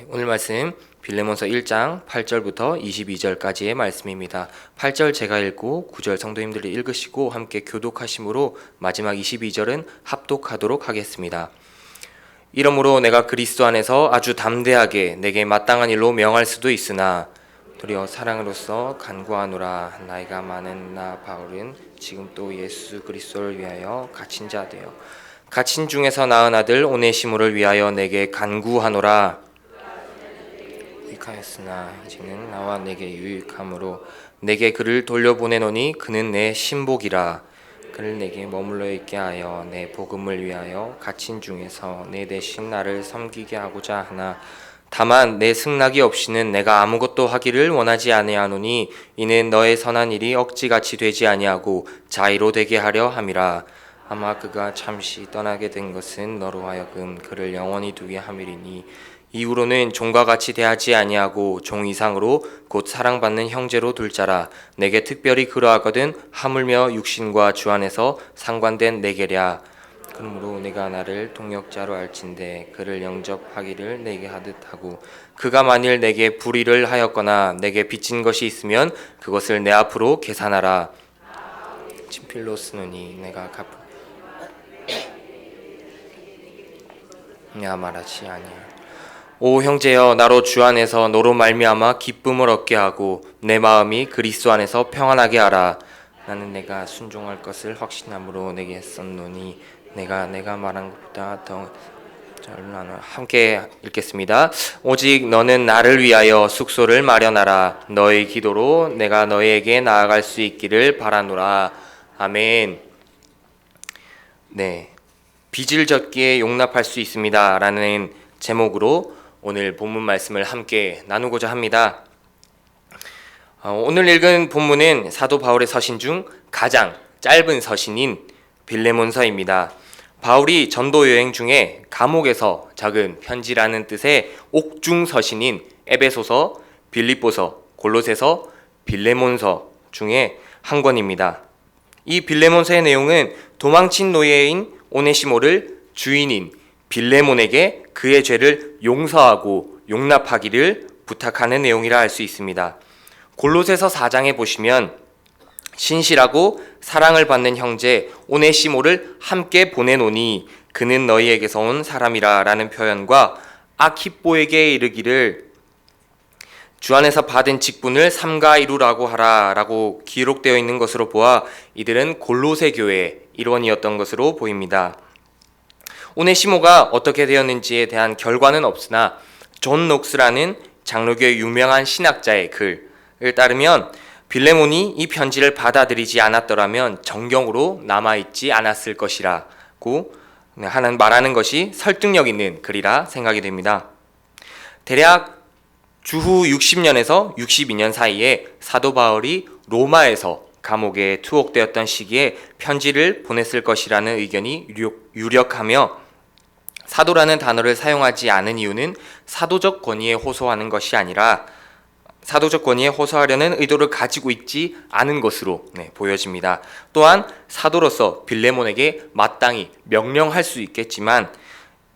오늘 말씀 빌레몬서 1장 8절부터 22절까지의 말씀입니다. 8절 제가 읽고 9절 성도님들이 읽으시고 함께 교독하심으로 마지막 22절은 합독하도록 하겠습니다. 이러므로 내가 그리스도 안에서 아주 담대하게 내게 마땅한 일로 명할 수도 있으나 도리어 사랑으로서 간구하노라. 나이가 많은 나 바울은 지금 또 예수 그리스도를 위하여 갇힌 자 되어 갇힌 중에서 낳은 아들 오네시모를 위하여 내게 간구하노라. 유익하였으나 이제는 나와 내게 유익함으로 내게 그를 돌려보내노니 그는 내 신복이라. 그를 내게 머물러 있게 하여 내 복음을 위하여 갇힌 중에서 내 대신 나를 섬기게 하고자 하나 다만 내 승낙이 없이는 내가 아무것도 하기를 원하지 아니하노니 이는 너의 선한 일이 억지같이 되지 아니하고 자의로 되게 하려 함이라. 아마 그가 잠시 떠나게 된 것은 너로 하여금 그를 영원히 두게 함이리니 이후로는 종과 같이 대하지 아니하고 종 이상으로 곧 사랑받는 형제로 둘 자라. 내게 특별히 그러하거든 하물며 육신과 주 안에서 상관된 내게랴. 그러므로 내가 나를 동역자로 알진대 그를 영접하기를 내게 하듯 하고 그가 만일 내게 불의를 하였거나 내게 빚진 것이 있으면 그것을 내 앞으로 계산하라. 친필로 쓰노니 내가 말하지 아니하라. 오 형제여, 나로 주 안에서 너로 말미암아 기쁨을 얻게 하고 내 마음이 그리스도 안에서 평안하게 하라. 나는 내가 순종할 것을 확신함으로 내게 썼노니 내가 말한 것보다 더 함께 읽겠습니다. 오직 너는 나를 위하여 숙소를 마련하라. 너의 기도로 내가 너에게 나아갈 수 있기를 바라노라. 아멘. 빚을 졌기에 용납할 수 있습니다 라는 제목으로 오늘 본문 말씀을 함께 나누고자 합니다. 오늘 읽은 본문은 사도 바울의 서신 중 가장 짧은 서신인 빌레몬서입니다. 바울이 전도 여행 중에 감옥에서 적은 편지라는 뜻의 옥중 서신인 에베소서, 빌립보서, 골로새서, 빌레몬서 중에 한 권입니다. 이 빌레몬서의 내용은 도망친 노예인 오네시모를 주인인 빌레몬에게 그의 죄를 용서하고 용납하기를 부탁하는 내용이라 할 수 있습니다. 골로새서 4장에 보시면 신실하고 사랑을 받는 형제 오네시모를 함께 보내노니 그는 너희에게서 온 사람이라 라는 표현과 아키뽀에게 이르기를 주 안에서 받은 직분을 삼가 이루라고 하라 라고 기록되어 있는 것으로 보아 이들은 골로새 교회의 일원이었던 것으로 보입니다. 오네시모가 어떻게 되었는지에 대한 결과는 없으나 존 녹스라는 장로교의 유명한 신학자의 글을 따르면 빌레몬이 이 편지를 받아들이지 않았더라면 정경으로 남아있지 않았을 것이라고 말하는 것이 설득력 있는 글이라 생각이 됩니다. 대략 주후 60년에서 62년 사이에 사도 바울이 로마에서 감옥에 투옥되었던 시기에 편지를 보냈을 것이라는 의견이 유력하며 사도라는 단어를 사용하지 않은 이유는 사도적 권위에 호소하는 것이 아니라 사도적 권위에 호소하려는 의도를 가지고 있지 않은 것으로 보여집니다. 또한 사도로서 빌레몬에게 마땅히 명령할 수 있겠지만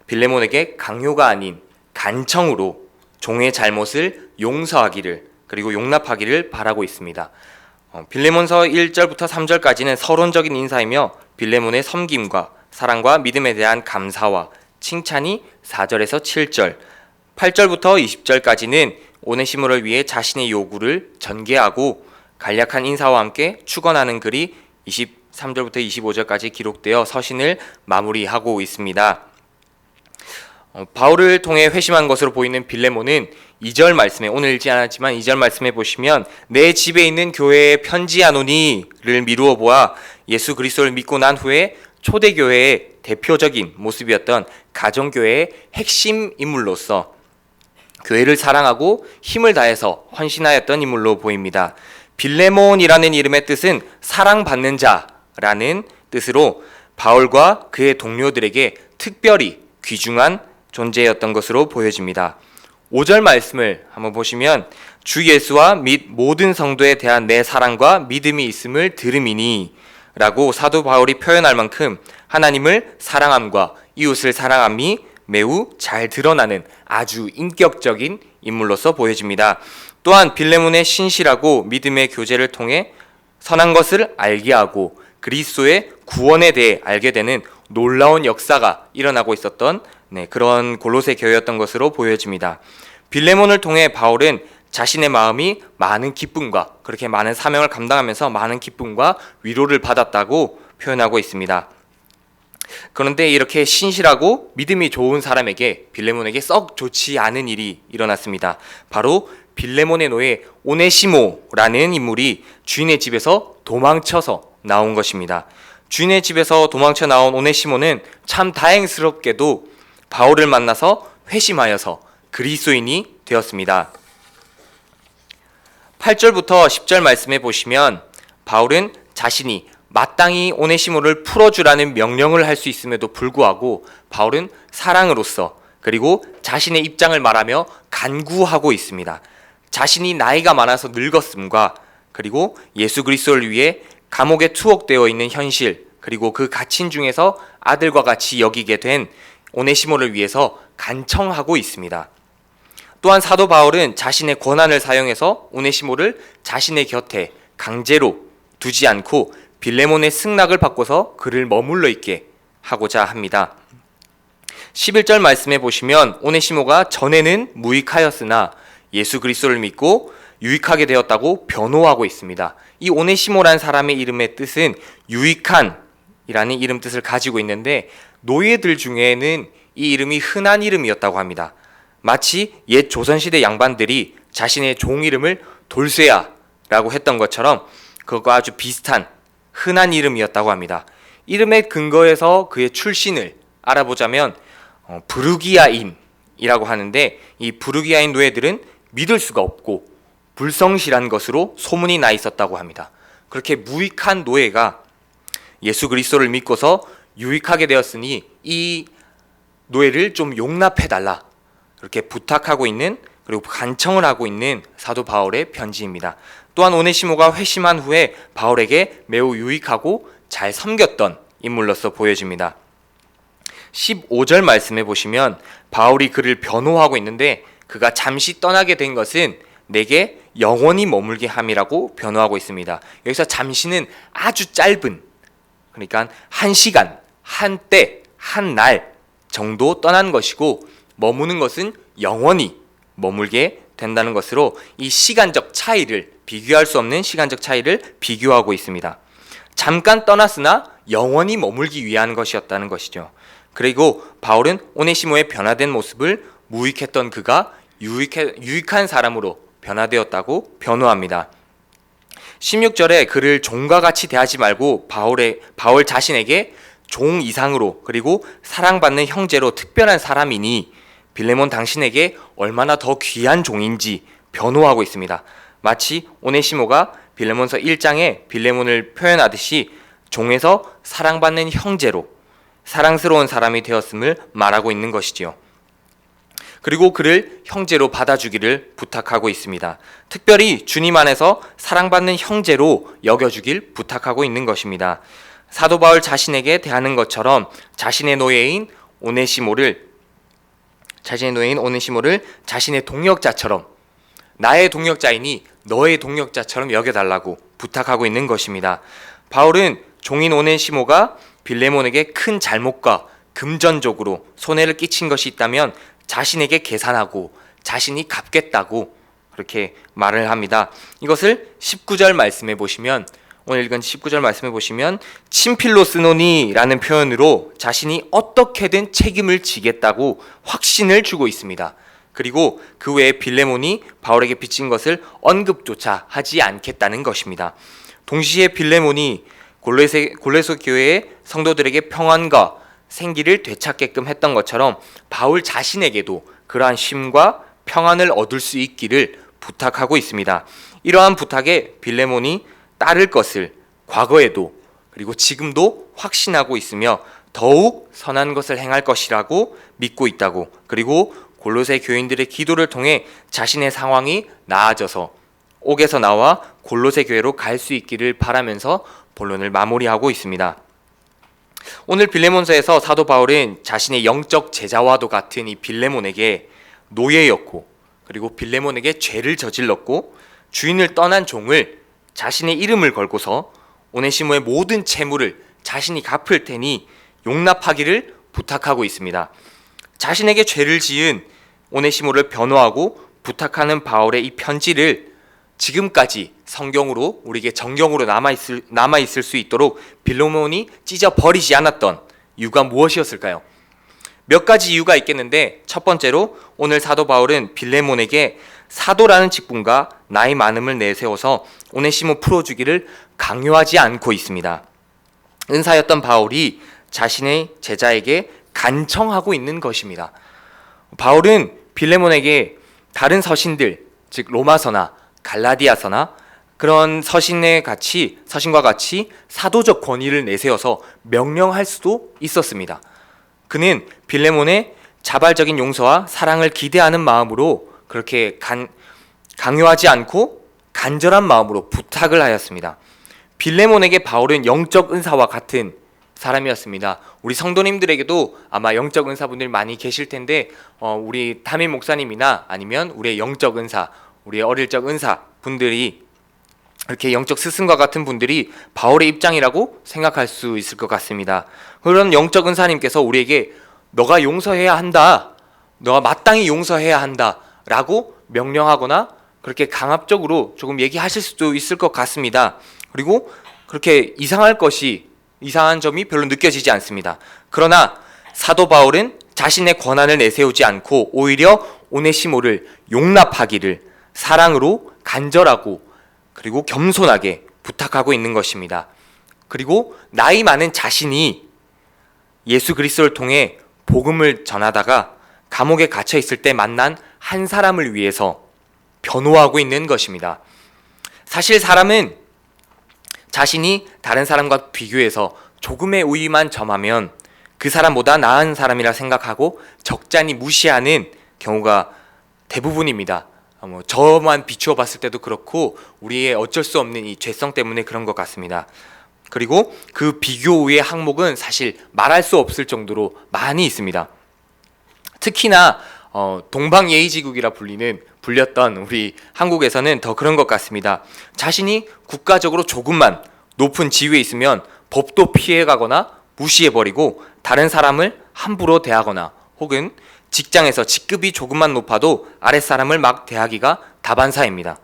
빌레몬에게 강요가 아닌 간청으로 종의 잘못을 용서하기를 그리고 용납하기를 바라고 있습니다. 빌레몬서 1절부터 3절까지는 서론적인 인사이며 빌레몬의 섬김과 사랑과 믿음에 대한 감사와 칭찬이 4절에서 7절, 8절부터 20절까지는 오네시모를 위해 자신의 요구를 전개하고 간략한 인사와 함께 축원하는 글이 23절부터 25절까지 기록되어 서신을 마무리하고 있습니다. 바울을 통해 회심한 것으로 보이는 빌레몬은 2절 말씀에 오늘 읽지 않았지만 2절 말씀에 보시면 내 집에 있는 교회에 편지하노니를 미루어 보아 예수 그리스도를 믿고 난 후에 초대교회의 대표적인 모습이었던 가정교회의 핵심 인물로서 교회를 사랑하고 힘을 다해서 헌신하였던 인물로 보입니다. 빌레몬이라는 이름의 뜻은 사랑받는 자라는 뜻으로 바울과 그의 동료들에게 특별히 귀중한 존재였던 것으로 보여집니다. 5절 말씀을 한번 보시면 주 예수와 및 모든 성도에 대한 내 사랑과 믿음이 있음을 들음이니 라고 사도 바울이 표현할 만큼 하나님을 사랑함과 이웃을 사랑함이 매우 잘 드러나는 아주 인격적인 인물로서 보여집니다. 또한 빌레몬의 신실하고 믿음의 교제를 통해 선한 것을 알게 하고 그리스도의 구원에 대해 알게 되는 놀라운 역사가 일어나고 있었던 그런 골로새 교회였던 것으로 보여집니다. 빌레몬을 통해 바울은 자신의 마음이 많은 기쁨과 그렇게 많은 사명을 감당하면서 많은 기쁨과 위로를 받았다고 표현하고 있습니다. 그런데 이렇게 신실하고 믿음이 좋은 사람에게 빌레몬에게 썩 좋지 않은 일이 일어났습니다. 바로 빌레몬의 노예 오네시모라는 인물이 주인의 집에서 도망쳐서 나온 것입니다. 주인의 집에서 도망쳐 나온 오네시모는 참 다행스럽게도 바울을 만나서 회심하여서 그리스도인이 되었습니다. 8절부터 10절 말씀해 보시면 바울은 자신이 마땅히 오네시모를 풀어주라는 명령을 할 수 있음에도 불구하고 바울은 사랑으로서 그리고 자신의 입장을 말하며 간구하고 있습니다. 자신이 나이가 많아서 늙었음과 그리고 예수 그리스도를 위해 감옥에 투옥되어 있는 현실 그리고 그 갇힌 중에서 아들과 같이 여기게 된 오네시모를 위해서 간청하고 있습니다. 또한 사도 바울은 자신의 권한을 사용해서 오네시모를 자신의 곁에 강제로 두지 않고 빌레몬의 승낙을 받고서 그를 머물러 있게 하고자 합니다. 11절 말씀해 보시면 오네시모가 전에는 무익하였으나 예수 그리스도를 믿고 유익하게 되었다고 변호하고 있습니다. 이 오네시모라는 사람의 이름의 뜻은 유익한이라는 이름 뜻을 가지고 있는데 노예들 중에는 이 이름이 흔한 이름이었다고 합니다. 마치 옛 조선시대 양반들이 자신의 종 이름을 돌쇠야라고 했던 것처럼 그것과 아주 비슷한 흔한 이름이었다고 합니다. 이름의 근거에서 그의 출신을 알아보자면 부르기아인이라고 하는데 이 부르기아인 노예들은 믿을 수가 없고 불성실한 것으로 소문이 나 있었다고 합니다. 그렇게 무익한 노예가 예수 그리스도를 믿고서 유익하게 되었으니 이 노예를 좀 용납해달라 그렇게 부탁하고 있는 그리고 간청을 하고 있는 사도 바울의 편지입니다. 또한 오네시모가 회심한 후에 바울에게 매우 유익하고 잘 섬겼던 인물로서 보여집니다. 15절 말씀해 보시면 바울이 그를 변호하고 있는데 그가 잠시 떠나게 된 것은 내게 영원히 머물게 함이라고 변호하고 있습니다. 여기서 잠시는 아주 짧은 그러니까 한 시간, 한 때, 한 날 정도 떠난 것이고 머무는 것은 영원히 머물게 된다는 것으로 이 시간적 차이를 비교할 수 없는 시간적 차이를 비교하고 있습니다. 잠깐 떠났으나 영원히 머물기 위한 것이었다는 것이죠. 그리고 바울은 오네시모의 변화된 모습을 무익했던 그가 유익한 사람으로 변화되었다고 변호합니다. 16절에 그를 종과 같이 대하지 말고 바울 자신에게 종 이상으로 그리고 사랑받는 형제로 특별한 사람이니 빌레몬 당신에게 얼마나 더 귀한 종인지 변호하고 있습니다. 마치 오네시모가 빌레몬서 1장에 빌레몬을 표현하듯이 종에서 사랑받는 형제로 사랑스러운 사람이 되었음을 말하고 있는 것이지요. 그리고 그를 형제로 받아주기를 부탁하고 있습니다. 특별히 주님 안에서 사랑받는 형제로 여겨주길 부탁하고 있는 것입니다. 사도 바울 자신에게 대하는 것처럼 자신의 노예인 오네시모를 자신의 동역자처럼 나의 동역자이니 너의 동역자처럼 여겨달라고 부탁하고 있는 것입니다. 바울은 종인 오네시모가 빌레몬에게 큰 잘못과 금전적으로 손해를 끼친 것이 있다면 자신에게 계산하고 자신이 갚겠다고 그렇게 말을 합니다. 이것을 19절 말씀해 보시면 오늘 읽은 19절 말씀해 보시면 친필로스노니라는 표현으로 자신이 어떻게든 책임을 지겠다고 확신을 주고 있습니다. 그리고 그 외에 빌레몬이 바울에게 빚진 것을 언급조차 하지 않겠다는 것입니다. 동시에 빌레몬이 골로새 교회의 성도들에게 평안과 생기를 되찾게끔 했던 것처럼 바울 자신에게도 그러한 쉼과 평안을 얻을 수 있기를 부탁하고 있습니다. 이러한 부탁에 빌레몬이 따를 것을 과거에도 그리고 지금도 확신하고 있으며 더욱 선한 것을 행할 것이라고 믿고 있다고, 그리고 골로새 교인들의 기도를 통해 자신의 상황이 나아져서 옥에서 나와 골로새 교회로 갈 수 있기를 바라면서 본론을 마무리하고 있습니다. 오늘 빌레몬서에서 사도 바울은 자신의 영적 제자와도 같은 이 빌레몬에게 노예였고, 그리고 빌레몬에게 죄를 저질렀고 주인을 떠난 종을 자신의 이름을 걸고서 오네시모의 모든 채무를 자신이 갚을 테니 용납하기를 부탁하고 있습니다. 자신에게 죄를 지은 오네시모를 변호하고 부탁하는 바울의 이 편지를 지금까지 성경으로 우리에게 정경으로 남아있을 수 있도록 빌레몬이 찢어버리지 않았던 이유가 무엇이었을까요? 몇 가지 이유가 있겠는데, 첫 번째로 오늘 사도 바울은 빌레몬에게 사도라는 직분과 나이 많음을 내세워서 오네시모 풀어주기를 강요하지 않고 있습니다. 은사였던 바울이 자신의 제자에게 간청하고 있는 것입니다. 바울은 빌레몬에게 다른 서신들, 즉 로마서나 갈라디아서나 그런 서신과 같이 사도적 권위를 내세워서 명령할 수도 있었습니다. 그는 빌레몬의 자발적인 용서와 사랑을 기대하는 마음으로 그렇게 강요하지 않고 간절한 마음으로 부탁을 하였습니다. 빌레몬에게 바울은 영적 은사와 같은 사람이었습니다. 우리 성도님들에게도 아마 영적 은사분들 많이 계실 텐데, 우리 담임 목사님이나 아니면 우리의 영적 은사, 우리의 어릴 적 은사 분들이, 이렇게 영적 스승과 같은 분들이 바울의 입장이라고 생각할 수 있을 것 같습니다. 그런 영적 은사님께서 우리에게 너가 용서해야 한다, 너가 마땅히 용서해야 한다 라고 명령하거나 그렇게 강압적으로 조금 얘기하실 수도 있을 것 같습니다. 그리고 그렇게 이상한 점이 별로 느껴지지 않습니다. 그러나 사도 바울은 자신의 권한을 내세우지 않고 오히려 오네시모를 용납하기를 사랑으로 간절하고 그리고 겸손하게 부탁하고 있는 것입니다. 그리고 나이 많은 자신이 예수 그리스도를 통해 복음을 전하다가 감옥에 갇혀 있을 때 만난 한 사람을 위해서 변호하고 있는 것입니다. 사실 사람은 자신이 다른 사람과 비교해서 조금의 우위만 점하면 그 사람보다 나은 사람이라 생각하고 적잖이 무시하는 경우가 대부분입니다. 저만 비추어 봤을 때도 그렇고 우리의 어쩔 수 없는 이 죄성 때문에 그런 것 같습니다. 그리고 그 비교 우의 항목은 사실 말할 수 없을 정도로 많이 있습니다. 특히나 동방예의지국이라 불렸던 우리 한국에서는 더 그런 것 같습니다. 자신이 국가적으로 조금만 높은 지위에 있으면 법도 피해가거나 무시해버리고 다른 사람을 함부로 대하거나, 혹은 직장에서 직급이 조금만 높아도 아랫사람을 막 대하기가 다반사입니다.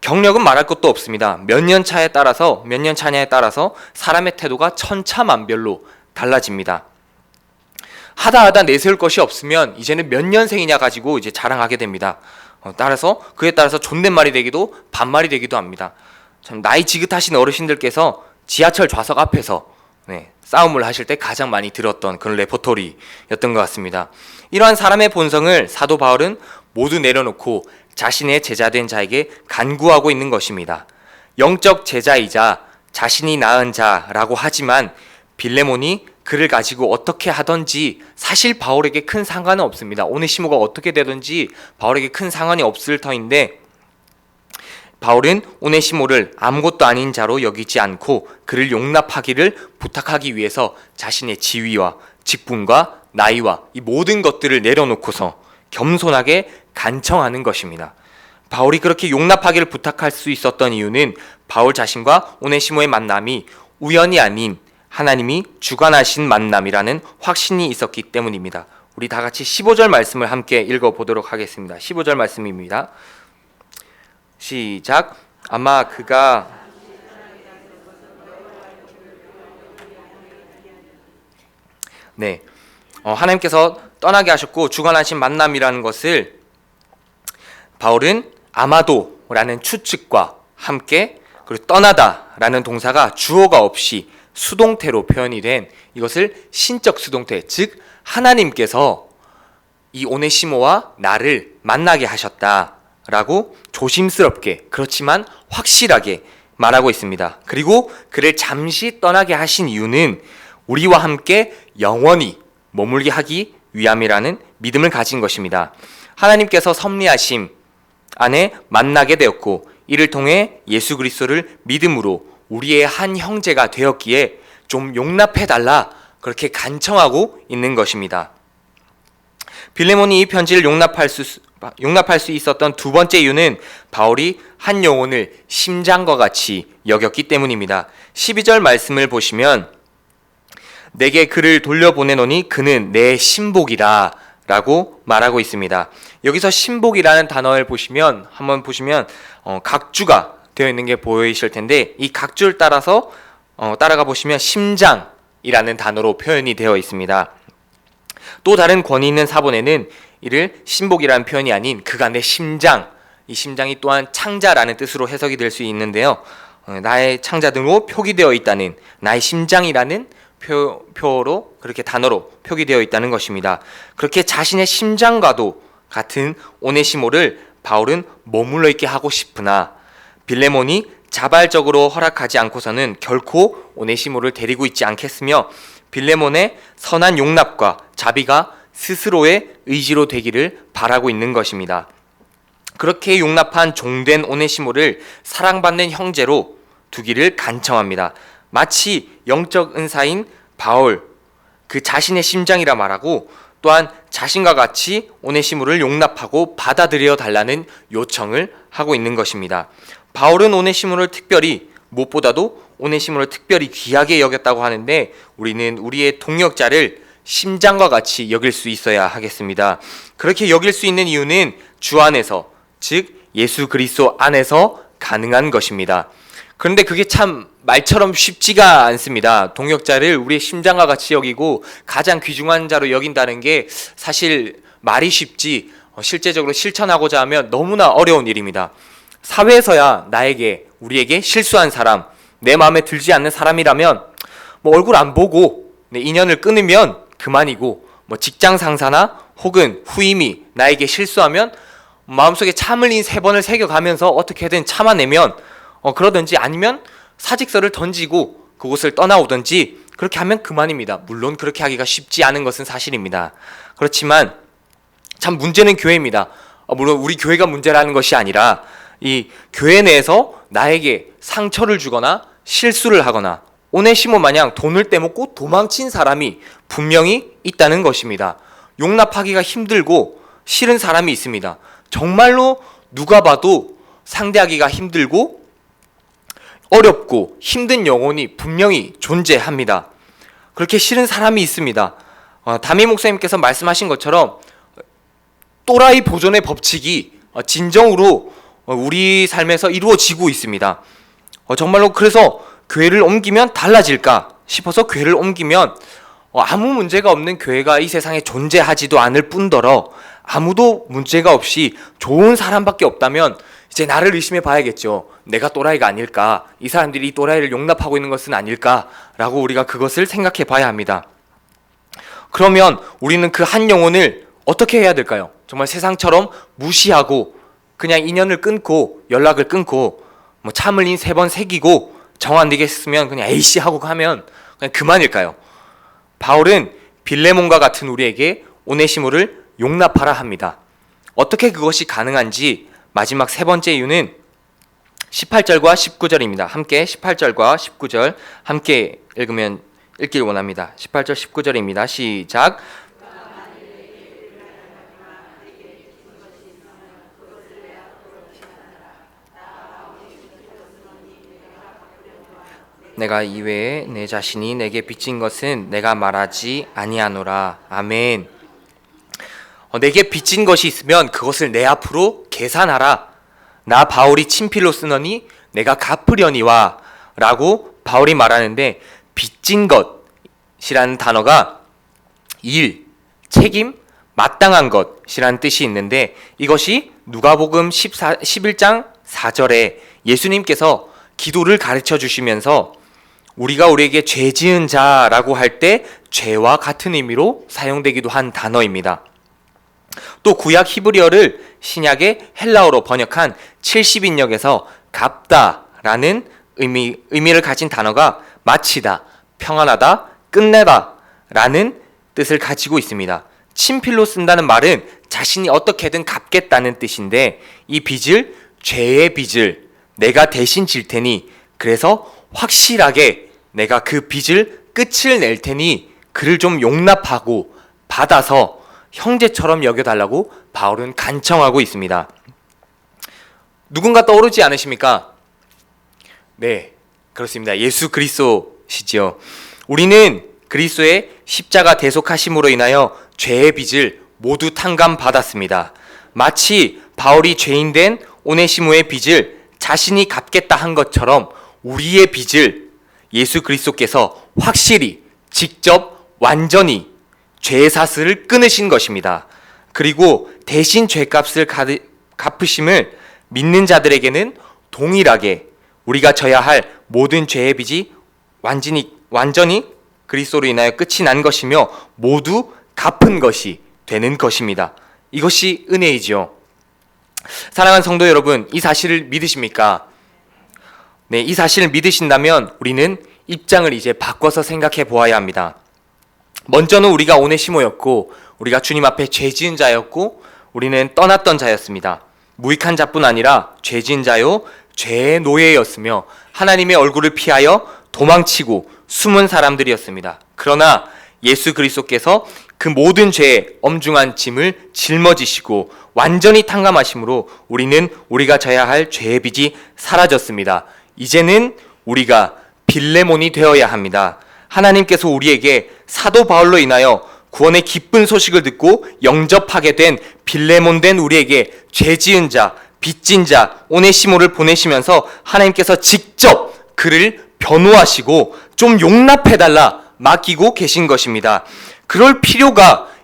경력은 말할 것도 없습니다. 몇 년 차냐에 따라서 사람의 태도가 천차만별로 달라집니다. 하다 내세울 것이 없으면 이제는 몇 년생이냐 가지고 이제 자랑하게 됩니다. 그에 따라서 존댓말이 되기도 반말이 되기도 합니다. 참 나이 지긋하신 어르신들께서 지하철 좌석 앞에서 싸움을 하실 때 가장 많이 들었던 그런 레퍼토리였던 것 같습니다. 이러한 사람의 본성을 사도 바울은 모두 내려놓고 자신의 제자된 자에게 간구하고 있는 것입니다. 영적 제자이자 자신이 낳은 자라고 하지만 빌레몬이 그를 가지고 어떻게 하든지 사실 바울에게 큰 상관은 없습니다. 오네시모가 어떻게 되든지 바울에게 큰 상관이 없을 터인데, 바울은 오네시모를 아무것도 아닌 자로 여기지 않고 그를 용납하기를 부탁하기 위해서 자신의 지위와 직분과 나이와 이 모든 것들을 내려놓고서 겸손하게 간청하는 것입니다. 바울이 그렇게 용납하기를 부탁할 수 있었던 이유는 바울 자신과 오네시모의 만남이 우연이 아닌 하나님이 주관하신 만남이라는 확신이 있었기 때문입니다. 우리 다 같이 15절 말씀을 함께 읽어보도록 하겠습니다. 15절 말씀입니다. 시작. 아마 그가 하나님께서 떠나게 하셨고 주관하신 만남이라는 것을 바울은 아마도라는 추측과 함께, 그리고 떠나다라는 동사가 주어가 없이 수동태로 표현이 된 이것을 신적 수동태, 즉 하나님께서 이 오네시모와 나를 만나게 하셨다라고 조심스럽게 그렇지만 확실하게 말하고 있습니다. 그리고 그를 잠시 떠나게 하신 이유는 우리와 함께 영원히 머물게 하기 위함이라는 믿음을 가진 것입니다. 하나님께서 섭리하심 안에 만나게 되었고 이를 통해 예수 그리스도를 믿음으로 우리의 한 형제가 되었기에 좀 용납해달라 그렇게 간청하고 있는 것입니다. 빌레몬이 이 편지를 용납할 수 있었던 두 번째 이유는 바울이 한 영혼을 심장과 같이 여겼기 때문입니다. 12절 말씀을 보시면 내게 그를 돌려보내노니 그는 내 신복이라 라고 말하고 있습니다. 여기서 신복이라는 단어를 한번 보시면 각주가 되어 있는 게 보이실 텐데, 이 각주를 따라가 보시면 심장이라는 단어로 표현이 되어 있습니다. 또 다른 권위 있는 사본에는 이를 신복이라는 표현이 아닌 그가 내 심장, 이 심장이 또한 창자라는 뜻으로 해석이 될 수 있는데요. 나의 창자등으로 표기되어 있다는, 나의 심장이라는 표로, 그렇게 단어로 표기되어 있다는 것입니다. 그렇게 자신의 심장과도 같은 오네시모를 바울은 머물러 있게 하고 싶으나 빌레몬이 자발적으로 허락하지 않고서는 결코 오네시모를 데리고 있지 않겠으며, 빌레몬의 선한 용납과 자비가 스스로의 의지로 되기를 바라고 있는 것입니다. 그렇게 용납한 종된 오네시모를 사랑받는 형제로 두기를 간청합니다. 마치 영적 은사인 바울, 그 자신의 심장이라 말하고, 또한 자신과 같이 오네시모를 용납하고 받아들여 달라는 요청을 하고 있는 것입니다. 바울은 오네시모를 무엇보다도 오네시모를 특별히 귀하게 여겼다고 하는데, 우리는 우리의 동역자를 심장과 같이 여길 수 있어야 하겠습니다. 그렇게 여길 수 있는 이유는 주 안에서, 즉 예수 그리스도 안에서 가능한 것입니다. 그런데 그게 참 말처럼 쉽지가 않습니다. 동역자를 우리의 심장과 같이 여기고 가장 귀중한 자로 여긴다는 게 사실 말이 쉽지 실제적으로 실천하고자 하면 너무나 어려운 일입니다. 사회에서야 우리에게 실수한 사람, 내 마음에 들지 않는 사람이라면 얼굴 안 보고 인연을 끊으면 그만이고, 직장 상사나 혹은 후임이 나에게 실수하면 마음속에 참을린 3번을 새겨가면서 어떻게든 참아내면 그러든지, 아니면 사직서를 던지고 그곳을 떠나오든지 그렇게 하면 그만입니다. 물론 그렇게 하기가 쉽지 않은 것은 사실입니다. 그렇지만 참 문제는 교회입니다. 물론 우리 교회가 문제라는 것이 아니라 이 교회 내에서 나에게 상처를 주거나 실수를 하거나 오네시모 마냥 돈을 떼먹고 도망친 사람이 분명히 있다는 것입니다. 용납하기가 힘들고 싫은 사람이 있습니다. 정말로 누가 봐도 상대하기가 힘들고 어렵고 힘든 영혼이 분명히 존재합니다. 그렇게 싫은 사람이 있습니다. 담임 목사님께서 말씀하신 것처럼 또라이 보존의 법칙이 진정으로 우리 삶에서 이루어지고 있습니다. 정말로 그래서 교회를 옮기면 달라질까 싶어서 교회를 옮기면 아무 문제가 없는 교회가 이 세상에 존재하지도 않을 뿐더러 아무도 문제가 없이 좋은 사람밖에 없다면 이제 나를 의심해 봐야겠죠. 내가 또라이가 아닐까? 이 사람들이 이 또라이를 용납하고 있는 것은 아닐까라고 우리가 그것을 생각해 봐야 합니다. 그러면 우리는 그 한 영혼을 어떻게 해야 될까요? 정말 세상처럼 무시하고 그냥 인연을 끊고 연락을 끊고 참을린 3번 새기고 정 안 되겠으면 그냥 에이씨 하고 가면 그냥 그만일까요? 바울은 빌레몬과 같은 우리에게 오네시모를 용납하라 합니다. 어떻게 그것이 가능한지 마지막 3번째 이유는 18절과 19절입니다. 함께 18절과 19절 함께 읽길 원합니다. 18절 19절입니다. 시작. 내가 이외에 내 자신이 내게 빚진 것은 내가 말하지 아니하노라. 아멘. 내게 빚진 것이 있으면 그것을 내 앞으로 계산하라. 나 바울이 친필로 쓰노니 내가 갚으려니와 라고 바울이 말하는데, 빚진 것이라는 단어가 일, 책임, 마땅한 것이라는 뜻이 있는데, 이것이 누가복음 11장 4절에 예수님께서 기도를 가르쳐 주시면서 우리가 우리에게 죄 지은 자라고 할 때 죄와 같은 의미로 사용되기도 한 단어입니다. 또 구약 히브리어를 신약의 헬라어로 번역한 70인역에서 갚다라는 의미를 가진 단어가 마치다, 평안하다, 끝내다 라는 뜻을 가지고 있습니다. 친필로 쓴다는 말은 자신이 어떻게든 갚겠다는 뜻인데, 이 빚을, 죄의 빚을 내가 대신 질 테니, 그래서 확실하게 내가 그 빚을 끝을 낼 테니 그를 좀 용납하고 받아서 형제처럼 여겨달라고 바울은 간청하고 있습니다. 누군가 떠오르지 않으십니까? 네, 그렇습니다. 예수 그리스도시지요. 우리는 그리스도의 십자가 대속하심으로 인하여 죄의 빚을 모두 탕감받았습니다. 마치 바울이 죄인된 오네시모의 빚을 자신이 갚겠다 한 것처럼 우리의 빚을 예수 그리스도께서 확실히 직접 완전히 죄의 사슬을 끊으신 것입니다. 그리고 대신 죄값을 갚으심을 믿는 자들에게는 동일하게 우리가 져야 할 모든 죄의 빚이 완전히 그리스도로 인하여 끝이 난 것이며 모두 갚은 것이 되는 것입니다. 이것이 은혜이지요. 사랑하는 성도 여러분, 이 사실을 믿으십니까? 네, 이 사실을 믿으신다면 우리는 입장을 이제 바꿔서 생각해 보아야 합니다. 먼저는 우리가 오네시모였고 우리가 주님 앞에 죄 지은 자였고 우리는 떠났던 자였습니다. 무익한 자뿐 아니라 죄 지은 자요 죄의 노예였으며 하나님의 얼굴을 피하여 도망치고 숨은 사람들이었습니다. 그러나 예수 그리스도께서 그 모든 죄의 엄중한 짐을 짊어지시고 완전히 탕감하심으로 우리는 우리가 져야 할 죄의 빚이 사라졌습니다. 이제는 우리가 빌레몬이 되어야 합니다. 하나님께서 우리에게 사도 바울로 인하여 구원의 기쁜 소식을 듣고 영접하게 된 빌레몬 된 우리에게 죄 지은 자, 빚진 자 오네시모를 보내시면서 하나님께서 직접 그를 변호하시고 좀 용납해달라 맡기고 계신 것입니다. 그럴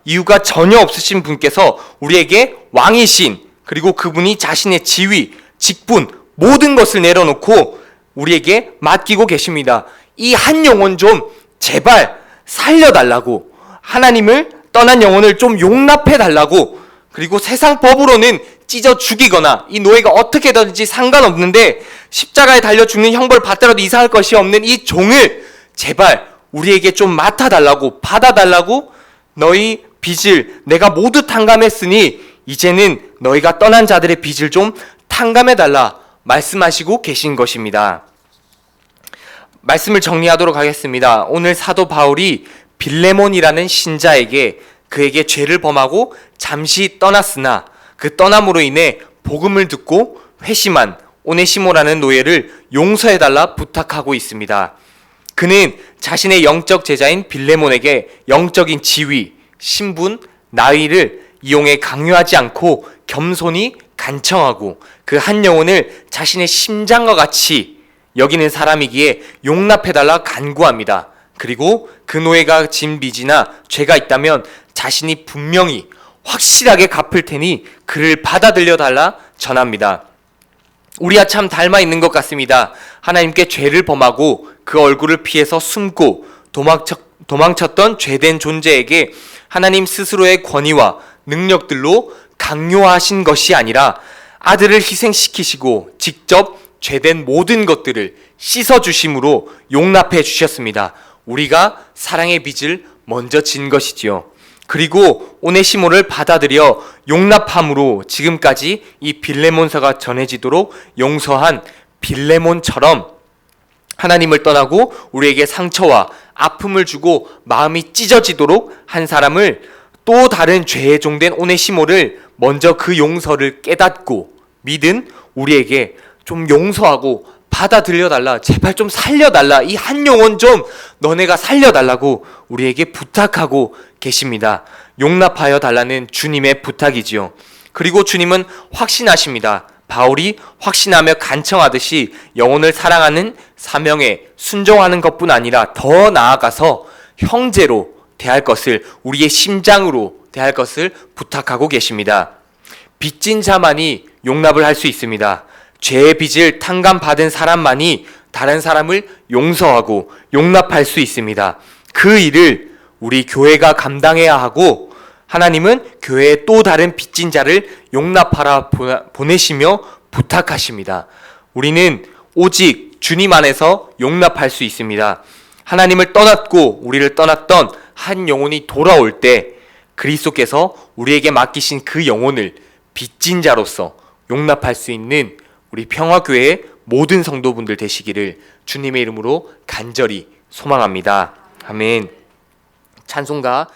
이유가 전혀 없으신 분께서 우리에게 왕이신, 그리고 그분이 자신의 지위, 직분 모든 것을 내려놓고 우리에게 맡기고 계십니다. 이 한 영혼 좀 제발 살려달라고, 하나님을 떠난 영혼을 좀 용납해달라고, 그리고 세상 법으로는 찢어 죽이거나 이 노예가 어떻게든지 상관없는데 십자가에 달려 죽는 형벌 받더라도 이상할 것이 없는 이 종을 제발 우리에게 좀 맡아달라고, 받아달라고, 너희 빚을 내가 모두 탕감했으니 이제는 너희가 떠난 자들의 빚을 좀 탕감해달라 말씀하시고 계신 것입니다. 말씀을 정리하도록 하겠습니다. 오늘 사도 바울이 빌레몬이라는 신자에게 그에게 죄를 범하고 잠시 떠났으나 그 떠남으로 인해 복음을 듣고 회심한 오네시모라는 노예를 용서해달라 부탁하고 있습니다. 그는 자신의 영적 제자인 빌레몬에게 영적인 지위, 신분, 나이를 이용해 강요하지 않고 겸손히 간청하고 그 한 영혼을 자신의 심장과 같이 여기는 사람이기에 용납해달라 간구합니다. 그리고 그 노예가 진 빚이나 죄가 있다면 자신이 분명히 확실하게 갚을 테니 그를 받아들여 달라 전합니다. 우리와 참 닮아 있는 것 같습니다. 하나님께 죄를 범하고 그 얼굴을 피해서 숨고 도망쳤던 죄된 존재에게 하나님 스스로의 권위와 능력들로 강요하신 것이 아니라 아들을 희생시키시고 직접 죄된 모든 것들을 씻어주심으로 용납해 주셨습니다. 우리가 사랑의 빚을 먼저 진 것이지요. 그리고 오네시모를 받아들여 용납함으로 지금까지 이 빌레몬서가 전해지도록 용서한 빌레몬처럼 하나님을 떠나고 우리에게 상처와 아픔을 주고 마음이 찢어지도록 한 사람을, 또 다른 죄에 종된 오네시모를 먼저 그 용서를 깨닫고 믿은 우리에게 좀 용서하고 받아들여달라, 제발 좀 살려달라, 이 한 영혼 좀 너네가 살려달라고 우리에게 부탁하고 계십니다. 용납하여 달라는 주님의 부탁이지요. 그리고 주님은 확신하십니다. 바울이 확신하며 간청하듯이 영혼을 사랑하는 사명에 순종하는 것뿐 아니라 더 나아가서 형제로 대할 것을, 우리의 심장으로 대할 것을 부탁하고 계십니다. 빚진 자만이 용납을 할 수 있습니다. 죄의 빚을 탕감받은 사람만이 다른 사람을 용서하고 용납할 수 있습니다. 그 일을 우리 교회가 감당해야 하고, 하나님은 교회에 또 다른 빚진 자를 용납하라 보내시며 부탁하십니다. 우리는 오직 주님 안에서 용납할 수 있습니다. 하나님을 떠났고 우리를 떠났던 한 영혼이 돌아올 때 그리스도께서 우리에게 맡기신 그 영혼을 빚진 자로서 용납할 수 있는 우리 평화교회의 모든 성도분들 되시기를 주님의 이름으로 간절히 소망합니다. 아멘. 찬송가